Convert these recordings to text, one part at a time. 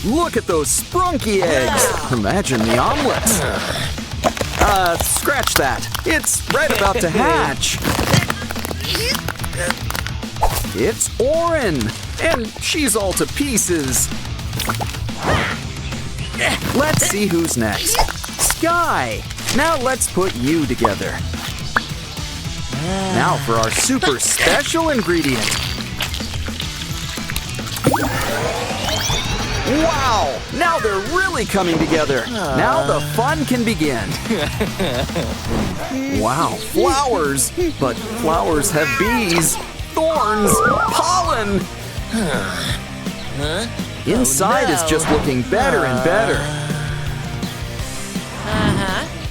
Look at those Sprunki eggs! Imagine the omelets! Scratch that. It's right about to hatch. It's Oren, and she's all to pieces. Let's see who's next. Sky! Now let's put you together. Now for our super special ingredient. Wow! Now they're really coming together. Now the fun can begin. Wow, flowers! But flowers have bees, thorns, pollen. Inside is just looking better and better.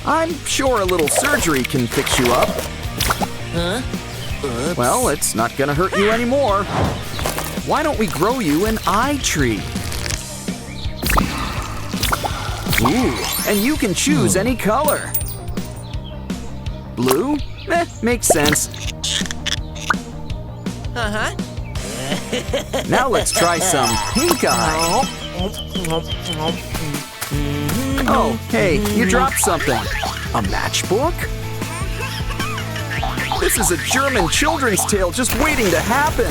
I'm sure a little surgery can fix you up. Well, it's not gonna hurt you anymore. Why don't we grow you an eye tree? Ooh, and you can choose any color. Blue? Makes sense. Now let's try some pink eye. Oh, hey, you dropped something. A matchbook? This is a German children's tale just waiting to happen.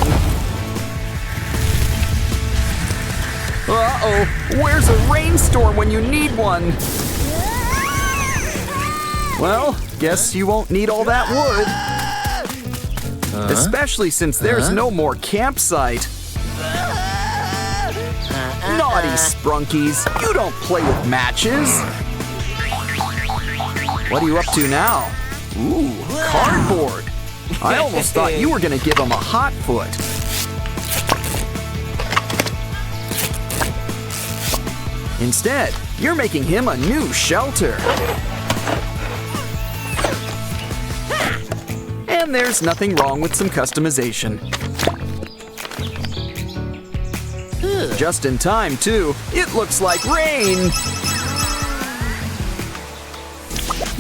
Uh-oh, where's a rainstorm when you need one? Well, guess you won't need all that wood. Especially since there's no more campsite. Naughty Sprunkies, you don't play with matches. What are you up to now? Ooh, cardboard. I almost thought you were gonna give him a hot foot. Instead, you're making him a new shelter. And there's nothing wrong with some customization. Just in time, too. It looks like rain.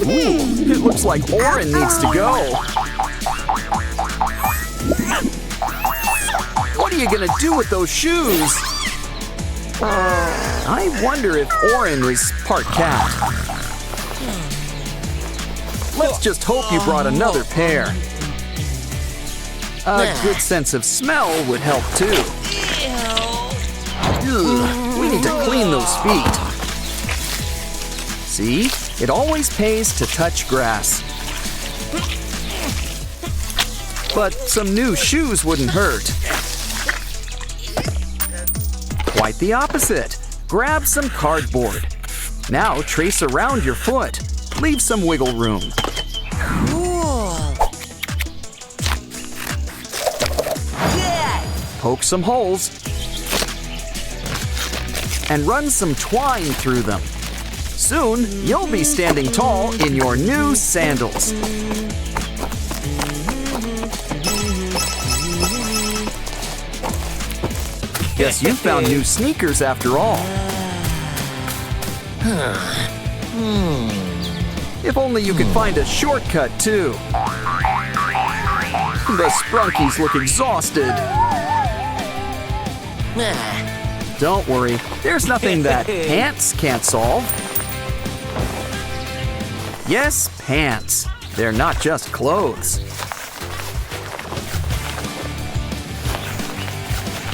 Ooh, it looks like Oren needs to go. What are you gonna do with those shoes? I wonder if Oren is part cat. Let's just hope you brought another pair. A good sense of smell would help too. Ugh, we need to clean those feet. See? It always pays to touch grass. But some new shoes wouldn't hurt. Quite the opposite. Grab some cardboard. Now trace around your foot. Leave some wiggle room. Cool. Yeah. Poke some holes. And run some twine through them. Soon, you'll be standing tall in your new sandals. Guess you found new sneakers after all. If only you could find a shortcut, too. The Sprunkies look exhausted. Don't worry, there's nothing that pants can't solve. Yes, pants. They're not just clothes.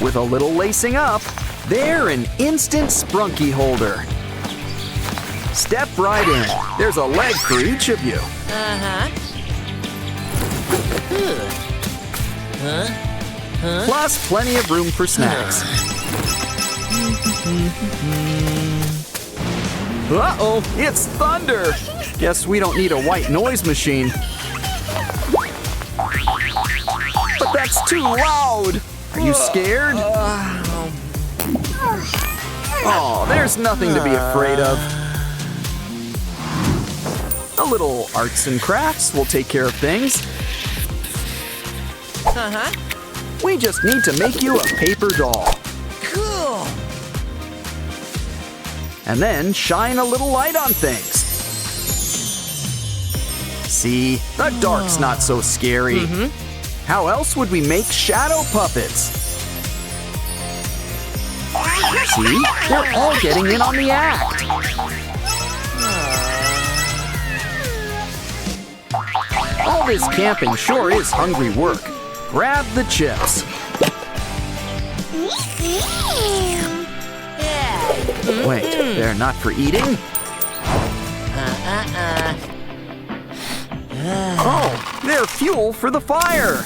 With a little lacing up, they're an instant Sprunki holder. Step right in. There's a leg for each of you. Plus plenty of room for snacks. Uh-oh, it's thunder. Guess we don't need a white noise machine. But that's too loud. Are you scared? Oh, there's nothing to be afraid of. A little arts and crafts will take care of things. We just need to make you a paper doll. Cool. And then shine a little light on things. See, the dark's not so scary. How else would we make shadow puppets? See? They're all getting in on the act. All this camping sure is hungry work. Grab the chips. Wait, they're not for eating? Oh, they're fuel for the fire.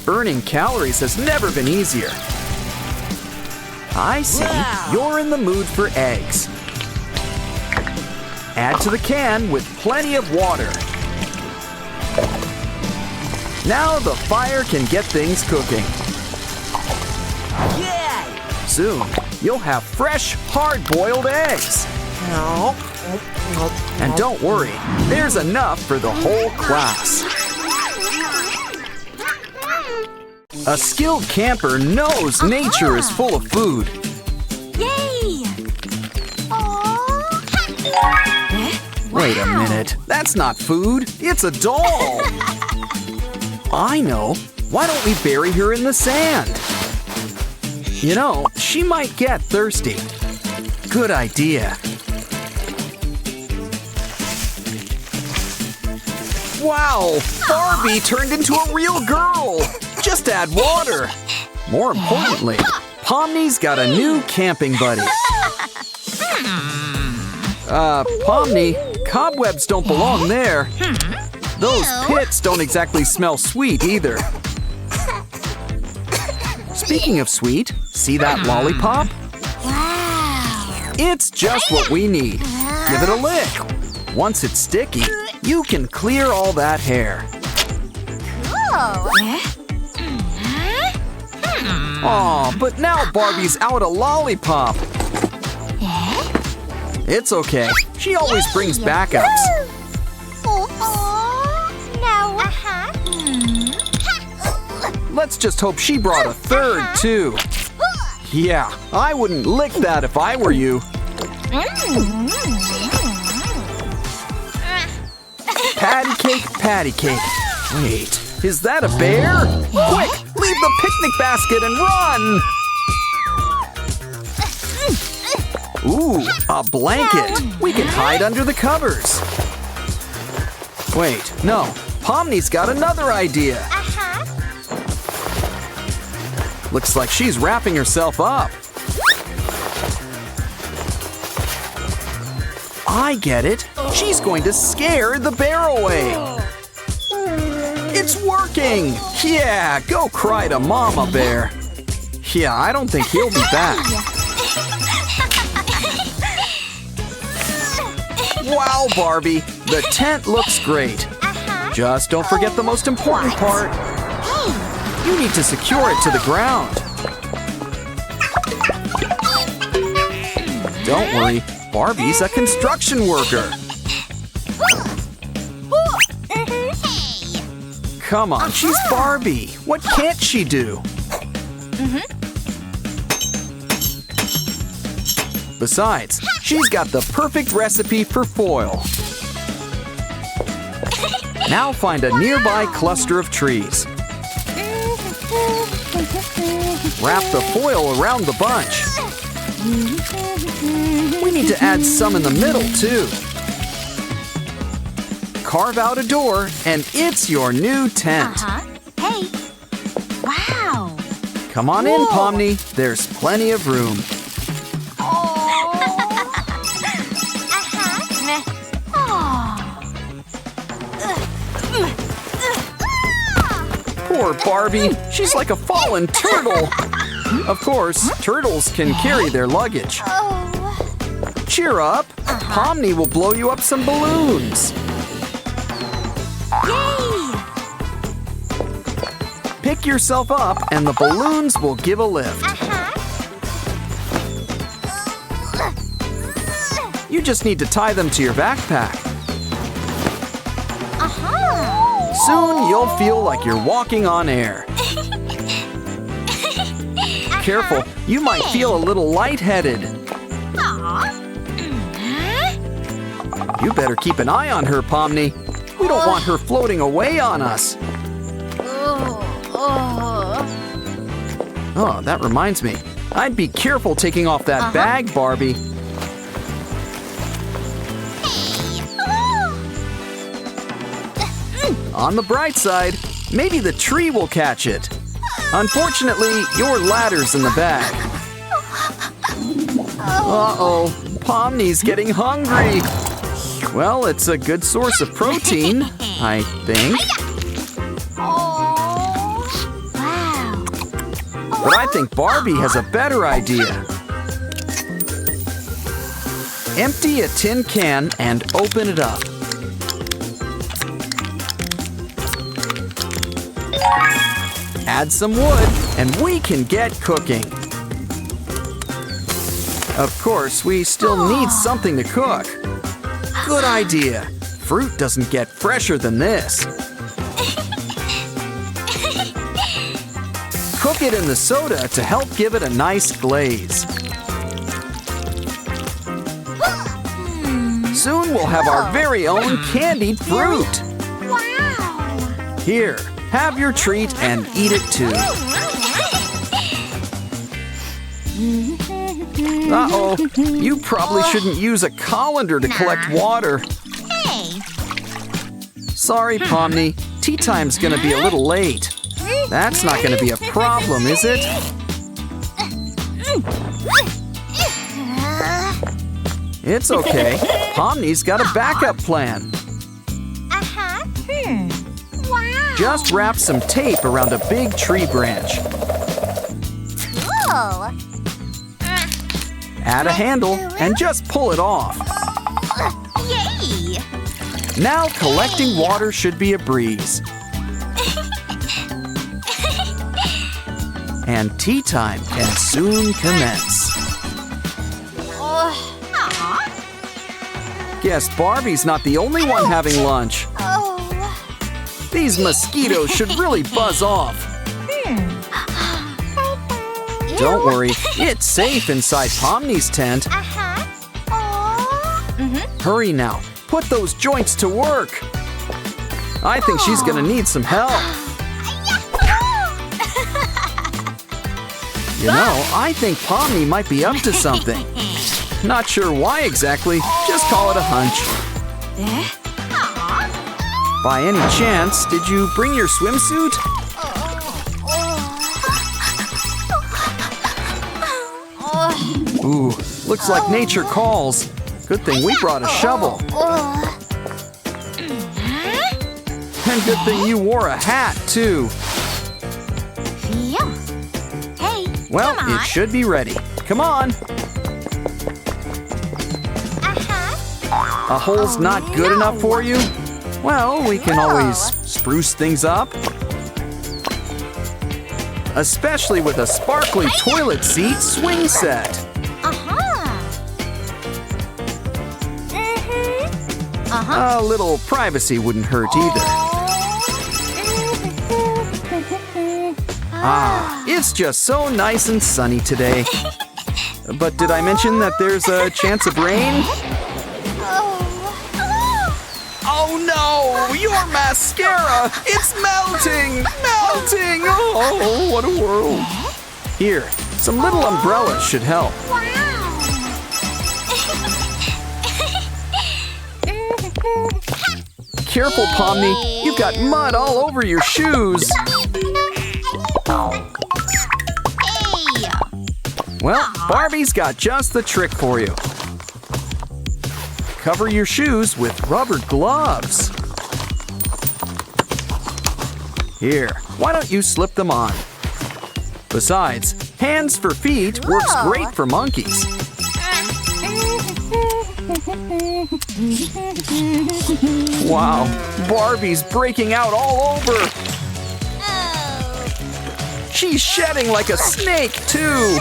Burning calories has never been easier. I see. Wow. You're in the mood for eggs. Add to the can with plenty of water. Now the fire can get things cooking. Yeah. Soon, you'll have fresh, hard-boiled eggs. And don't worry, there's enough for the whole class. A skilled camper knows nature is full of food. Yay! Wait a minute, that's not food, it's a doll. I know, why don't we bury her in the sand? You know, she might get thirsty. Good idea. Wow, Barbie turned into a real girl. Just add water. More importantly, Pomni's got a new camping buddy. Pomni, cobwebs don't belong there. Those pits don't exactly smell sweet either. Speaking of sweet, see that lollipop? Wow! It's just what we need. Give it a lick. Once it's sticky, you can clear all that hair. Aw, but now Barbie's out a lollipop. It's okay. She always brings backups. Let's just hope she brought a third, too. Yeah, I wouldn't lick that if I were you. Patty cake. Wait, is that a bear? Quick, leave the picnic basket and run! Ooh, a blanket. We can hide under the covers. Wait, no. Pomni's got another idea. Looks like she's wrapping herself up. I get it. She's going to scare the bear away. It's working! Yeah, go cry to Mama Bear. Yeah, I don't think he'll be back. Wow, Barbie, the tent looks great. Just don't forget the most important part. You need to secure it to the ground. Don't worry, Barbie's a construction worker. Come on, she's Barbie. What can't she do? Besides, she's got the perfect recipe for foil. Now find a nearby cluster of trees. Wrap the foil around the bunch. We need to add some in the middle, too. Carve out a door, and it's your new tent. Hey! Wow! Come on in, Pomni. There's plenty of room. Poor Barbie. She's like a fallen turtle. Of course, turtles can carry their luggage. Cheer up. Pomni will blow you up some balloons. Yay! Pick yourself up and the balloons will give a lift. You just need to tie them to your backpack. Soon you'll feel like you're walking on air. Careful, you might feel a little lightheaded. You better keep an eye on her, Pomni. We don't want her floating away on us. Oh, that reminds me. I'd be careful taking off that bag, Barbie. On the bright side, maybe the tree will catch it. Unfortunately, your ladder's in the bag. Uh-oh, Pomni's getting hungry. Well, it's a good source of protein, I think. Wow. But I think Barbie has a better idea. Empty a tin can and open it up. Add some wood, and we can get cooking. Of course, we still need something to cook. Good idea. Fruit doesn't get fresher than this. Cook it in the soda to help give it a nice glaze. Soon we'll have our very own candied fruit. Wow. Here, have your treat and eat it too. Uh-oh, you probably shouldn't use a colander to collect water. Hey. Sorry, Pomni, tea time's gonna be a little late. That's not gonna be a problem, is it? It's okay. Pomni's got a backup plan. Wow. Just wrap some tape around a big tree branch. Cool. Add a handle and just pull it off. Yay. Now collecting water should be a breeze. And tea time can soon commence. Guess Barbie's not the only one having lunch. These mosquitoes should really buzz off. Don't worry, it's safe inside Pomni's tent. Hurry now, put those joints to work. I think she's gonna need some help. You know, I think Pomni might be up to something. Not sure why exactly, just call it a hunch. By any chance, did you bring your swimsuit? Ooh, looks like nature calls. Good thing we brought a shovel. And good thing you wore a hat, too. Hey. Well, come on. it should be ready. Come on. A hole's not good enough for you? Well, we can always spruce things up. Especially with a sparkly toilet seat swing set. A little privacy wouldn't hurt either. Ah, it's just so nice and sunny today. But did I mention that there's a chance of rain? Oh no! Your mascara! It's melting! Melting! Oh, what a world! Here, some little umbrellas should help. Careful, Pomni! You've got mud all over your shoes! Well, Barbie's got just the trick for you. Cover your shoes with rubber gloves. Here, why don't you slip them on? Besides, hands for feet works great for monkeys. Wow, Barbie's breaking out all over. She's shedding like a snake, too.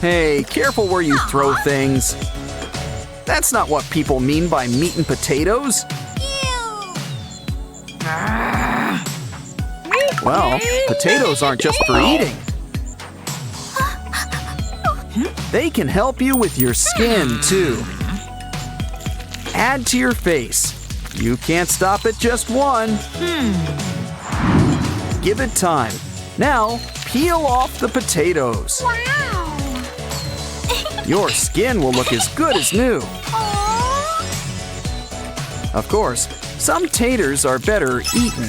Hey, careful where you throw things. That's not what people mean by meat and potatoes. Well, potatoes aren't just for eating. They can help you with your skin, too. Add to your face. You can't stop at just one. Give it time. Now, peel off the potatoes. Wow. Your skin will look as good as new. Aw. Of course, some taters are better eaten.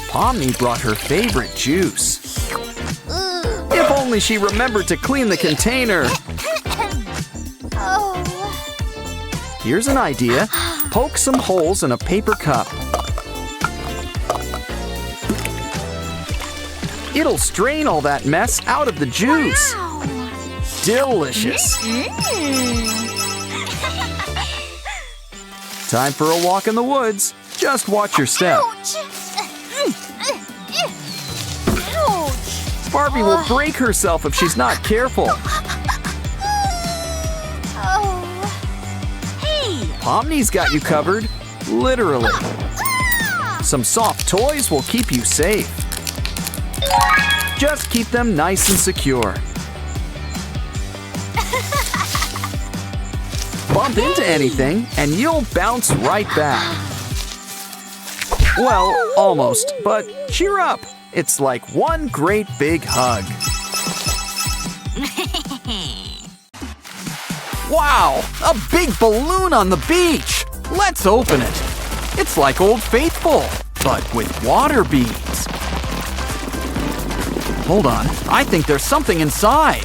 Pomni brought her favorite juice. If only she remembered to clean the container. Oh. Here's an idea. Poke some holes in a paper cup. It'll strain all that mess out of the juice. Wow. Delicious. Time for a walk in the woods. Just watch your step. Ouch. Ouch. Barbie will break herself if she's not careful. Oh. Hey. Pomni's got you covered. Literally. Some soft toys will keep you safe. Just keep them nice and secure. Bump into anything and you'll bounce right back. Well, almost, but cheer up. It's like one great big hug. Wow, a big balloon on the beach. Let's open it. It's like Old Faithful, but with water beads. Hold on, I think there's something inside.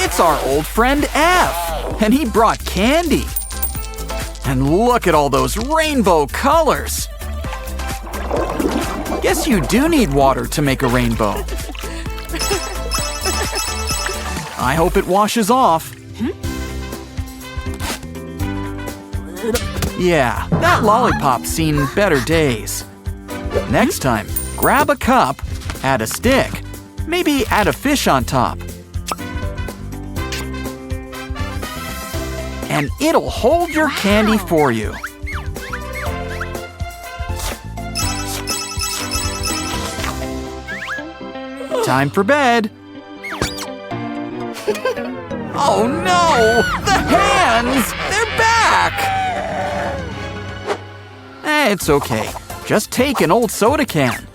It's our old friend F, and he brought candy. And look at all those rainbow colors. Guess you do need water to make a rainbow. I hope it washes off. Yeah, that lollipop's seen better days. Next time, grab a cup, add a stick, maybe add a fish on top. And it'll hold your candy for you. Time for bed. Oh no! The hands! They're back! It's okay. Just take an old soda can.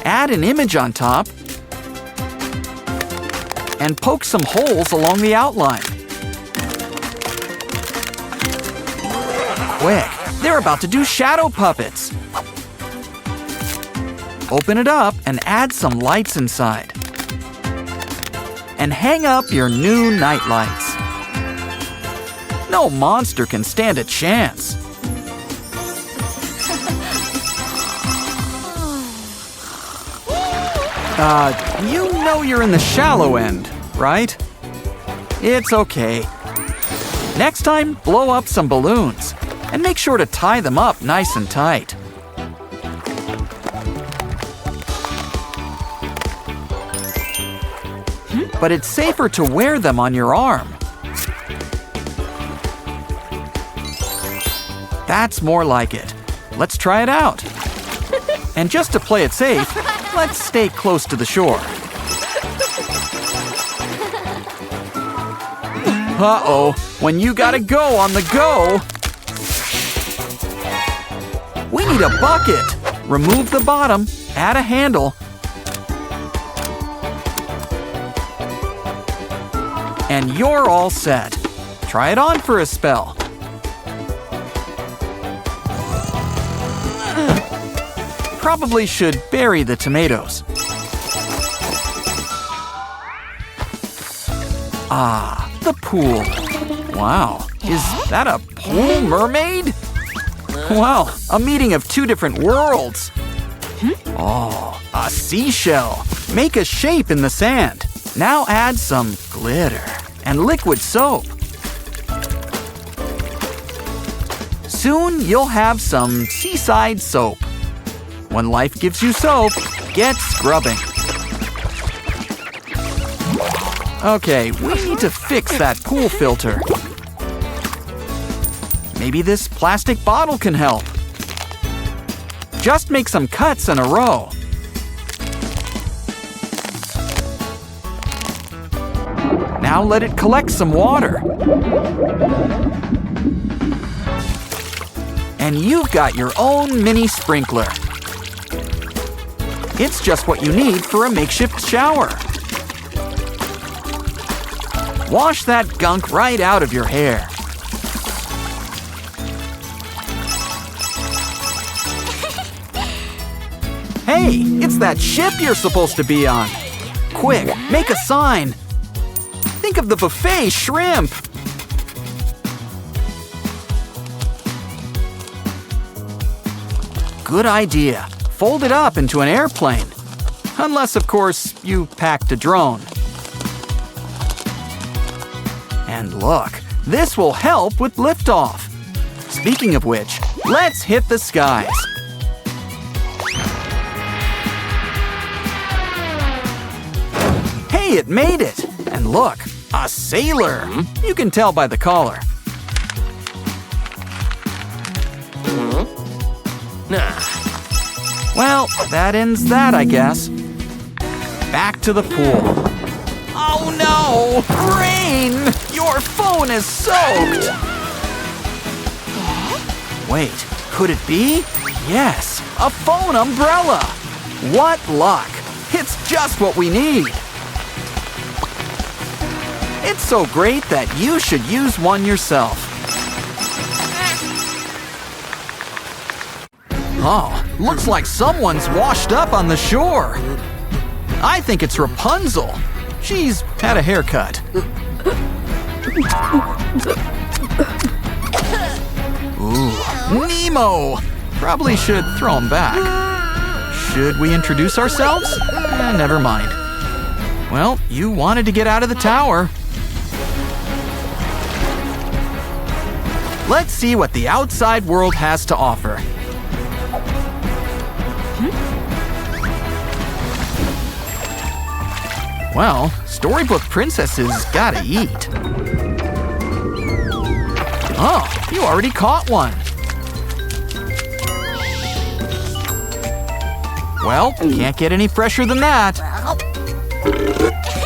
Add an image on top. And poke some holes along the outline. Quick, they're about to do shadow puppets. Open it up and add some lights inside. And hang up your new night lights. No monster can stand a chance. You know you're in the shallow end, right? It's okay. Next time, blow up some balloons. And make sure to tie them up nice and tight. But it's safer to wear them on your arm. That's more like it. Let's try it out. And just to play it safe, let's stay close to the shore. Uh-oh, when you gotta go on the go. We need a bucket. Remove the bottom, add a handle. And you're all set. Try it on for a spell. Probably should bury the tomatoes. Ah, the pool. Wow, is that a pool mermaid? Wow, a meeting of two different worlds. Oh, a seashell. Make a shape in the sand. Now add some glitter and liquid soap. Soon you'll have some seaside soap. When life gives you soap, get scrubbing. Okay, we need to fix that pool filter. Maybe this plastic bottle can help. Just make some cuts in a row. Now let it collect some water. And you've got your own mini sprinkler. It's just what you need for a makeshift shower. Wash that gunk right out of your hair. Hey, it's that ship you're supposed to be on. Quick, make a sign. Think of the buffet shrimp. Good idea. Fold it up into an airplane. Unless, of course, you packed a drone. And look, this will help with liftoff. Speaking of which, let's hit the skies. Hey, it made it! And look, a sailor! You can tell by the collar. Well, that ends that, I guess. Back to the pool. Oh no! Rain! Your phone is soaked! Wait, could it be? Yes, a phone umbrella! What luck! It's just what we need! It's so great that you should use one yourself. Oh, looks like someone's washed up on the shore. I think it's Rapunzel. She's had a haircut. Ooh, Nemo! Probably should throw him back. Should we introduce ourselves? Never mind. Well, you wanted to get out of the tower. Let's see what the outside world has to offer. Well, storybook princesses gotta eat. Oh, you already caught one. Well, can't get any fresher than that.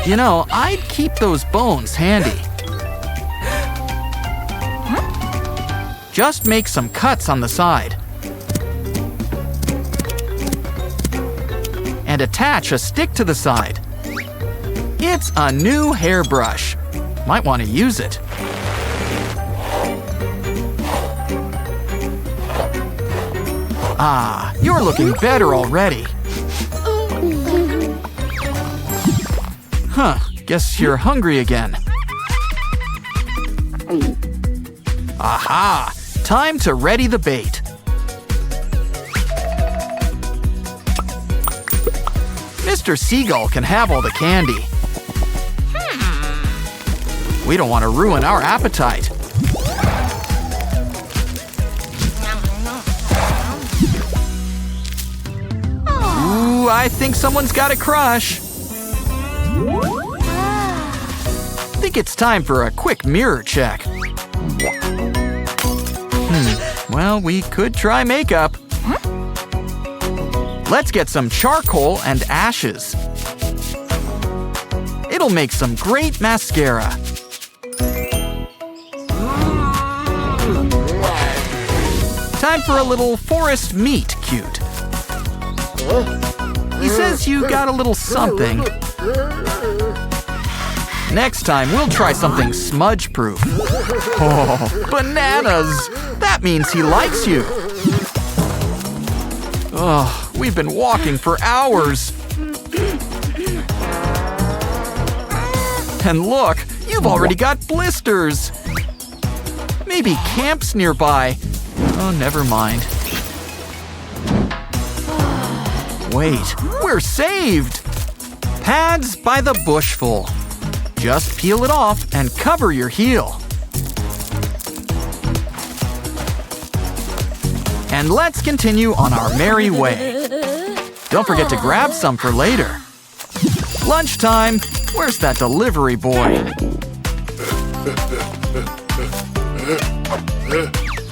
You know, I'd keep those bones handy. Just make some cuts on the side. And attach a stick to the side. It's a new hairbrush. Might want to use it. Ah, you're looking better already. Huh, guess you're hungry again. Aha! Time to ready the bait. Mr. Seagull can have all the candy. We don't want to ruin our appetite. Ooh, I think someone's got a crush. Think it's time for a quick mirror check. Well, we could try makeup. Let's get some charcoal and ashes. It'll make some great mascara. Time for a little forest meet cute. He says you got a little something. Next time, we'll try something smudge-proof. Oh, bananas! That means he likes you. Oh, we've been walking for hours. And look, you've already got blisters. Maybe camp's nearby. Oh, never mind. Wait, we're saved! Pads by the bushful. Just peel it off and cover your heel. And let's continue on our merry way. Don't forget to grab some for later. Lunchtime. Where's that delivery boy?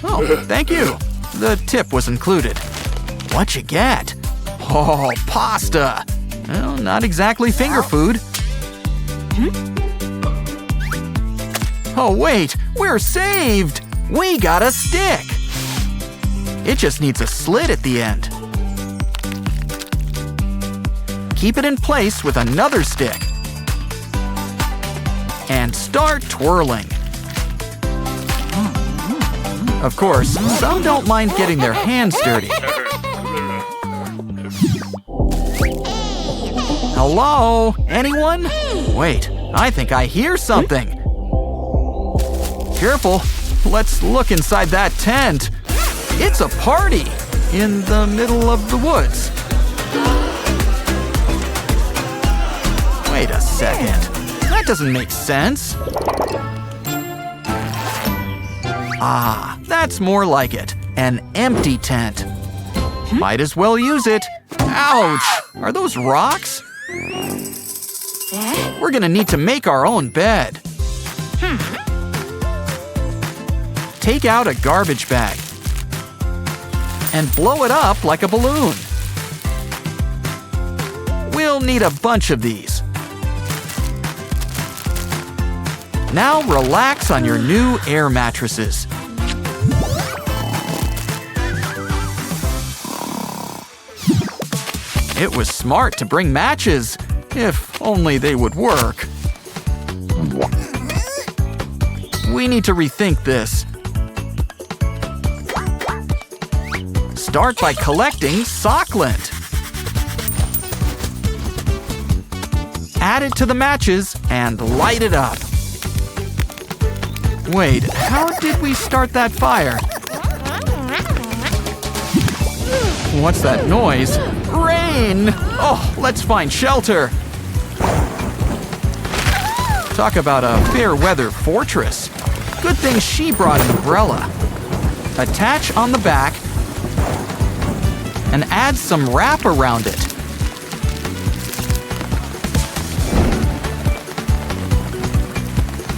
Oh, thank you. The tip was included. What'd you get? Oh, pasta. Well, not exactly finger food. Oh, wait, we're saved! We got a stick! It just needs a slit at the end. Keep it in place with another stick. And start twirling. Of course, some don't mind getting their hands dirty. Hello? Anyone? Wait, I think I hear something. Careful, let's look inside that tent. It's a party in the middle of the woods. Wait a second. That doesn't make sense. Ah, that's more like it. An empty tent. Might as well use it. Ouch! Are those rocks? We're gonna need to make our own bed. Take out a garbage bag and blow it up like a balloon. We'll need a bunch of these. Now relax on your new air mattresses. It was smart to bring matches, if only they would work. We need to rethink this. Start by collecting sock lint. Add it to the matches and light it up. Wait, how did we start that fire? What's that noise? Rain! Oh, let's find shelter. Talk about a fair weather fortress. Good thing she brought an umbrella. Attach on the back and add some wrap around it.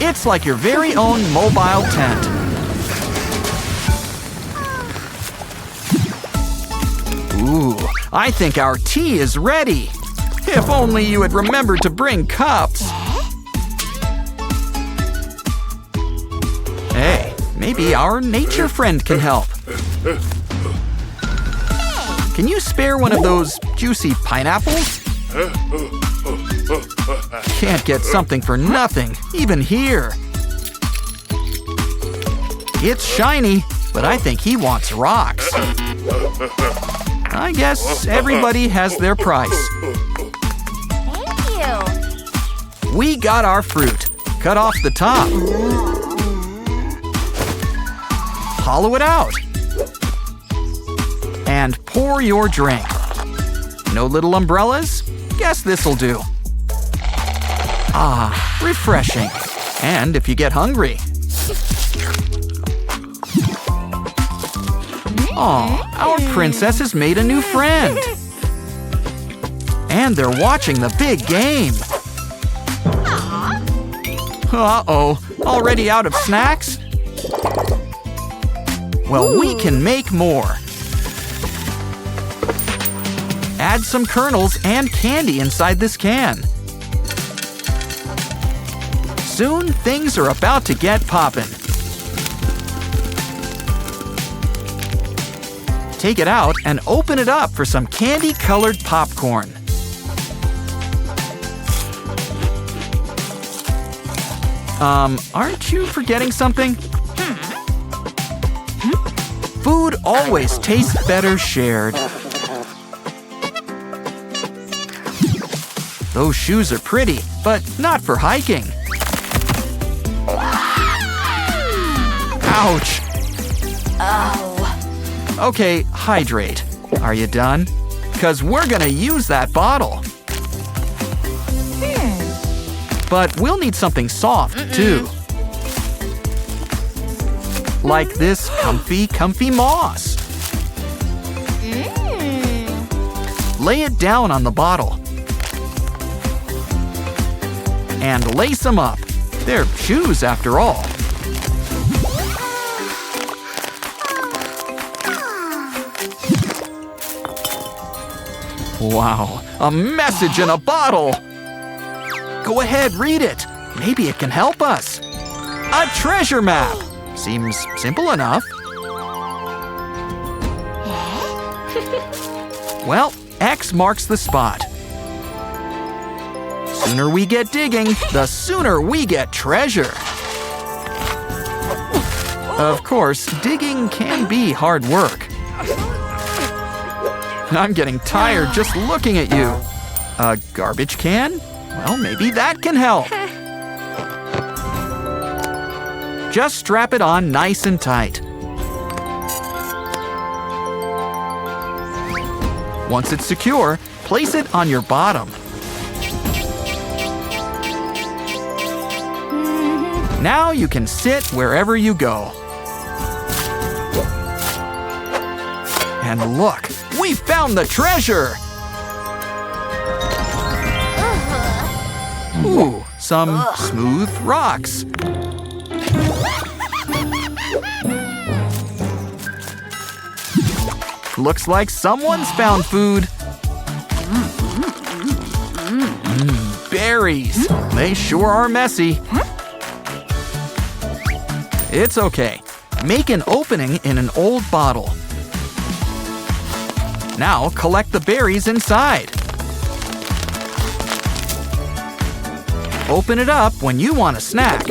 It's like your very own mobile tent. Ooh, I think our tea is ready. If only you had remembered to bring cups. Hey, maybe our nature friend can help. Can you spare one of those juicy pineapples? Can't get something for nothing, even here. It's shiny, but I think he wants rocks. I guess everybody has their price. Thank you. We got our fruit. Cut off the top. Hollow it out. And pour your drink. No little umbrellas? Guess this'll do. Ah, refreshing. And if you get hungry. Aw, our princess has made a new friend. And they're watching the big game. Uh-oh, already out of snacks? Well, we can make more. Add some kernels and candy inside this can. Soon, things are about to get poppin'. Take it out and open it up for some candy-colored popcorn. Aren't you forgetting something? Food always tastes better shared. Those shoes are pretty, but not for hiking. Ouch! Oh. Okay, hydrate. Are you done? 'Cause we're gonna use that bottle. But we'll need something soft, too. Like this comfy moss. Lay it down on the bottle. And lace them up. They're shoes, after all. Wow, a message in a bottle! Go ahead, read it. Maybe it can help us. A treasure map! Seems simple enough. Well, X marks the spot. Sooner we get digging, the sooner we get treasure. Of course, digging can be hard work. I'm getting tired just looking at you. A garbage can? Well, maybe that can help. Just strap it on nice and tight. Once it's secure, place it on your bottom. Now you can sit wherever you go. And look, we found the treasure! Ooh, some smooth rocks. Looks like someone's found food. Berries. They sure are messy. It's okay. Make an opening in an old bottle. Now collect the berries inside. Open it up when you want a snack.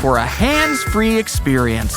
For a hands-free experience.